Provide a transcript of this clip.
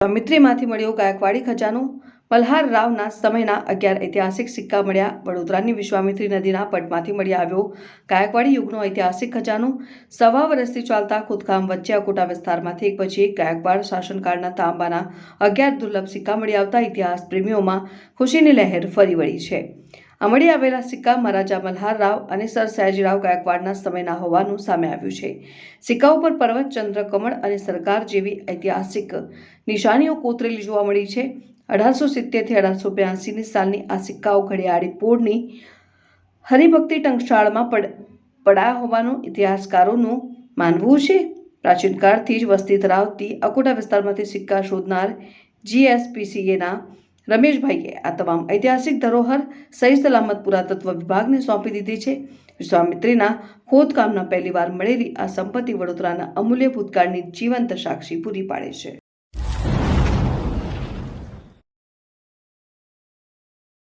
મિત્રીમાંથી મળ્યો ગાયકવાડી ખજાનો। મલ્હાર રાવના સમયના 11 ઐતિહાસિક સિક્કા મળ્યા। વડોદરાની વિશ્વામિત્રી નદીના પટમાંથી મળી આવ્યો ગાયકવાડી યુગનો ઐતિહાસિક ખજાનો। 1.25 વર્ષથી ચાલતા ખોદકામ વચ્ચે અકોટા વિસ્તારમાંથી એક પછી એક ગાયકવાડ શાસનકાળના તાંબાના 11 દુર્લભ સિક્કા મળી આવતા ઇતિહાસ પ્રેમીઓમાં ખુશીની લહેર ફરી વળી છે। આ મળી આવેલા સિક્કા મહારાજા મલ્હાર રાવ અને સર સયાજીરાવ ગાયકવાડના સમયના હોવાનું સામે આવ્યું છે। સિક્કા ઉપર પર્વત, ચંદ્ર, કમળ અને સરકાર જેવી ઐતિહાસિક નિશાનીઓ કોતરેલી જોવા મળી છે। 1870 થી 1882 સાલની આ સિક્કાઓ ઘડિયાળી પોળની હરિભક્તિ ટંકશાળમાં પડાયા હોવાનું ઇતિહાસકારોનું માનવું છે। પ્રાચીન કાળથી જ વસ્તી ધરાવતી અકોટા વિસ્તારમાંથી સિક્કા શોધનાર GSPCAના રમેશભાઈએ આ તમામ ઐતિહાસિક ધરોહર સહી સલામત પુરાતત્વ વિભાગને સોંપી દીધી છે। વિશ્વામિત્રીના ખોદકામના પહેલીવાર મળેલી આ સંપત્તિ વડોદરાના અમૂલ્ય ભૂતકાળની જીવંત સાક્ષી પૂરી પાડે છે।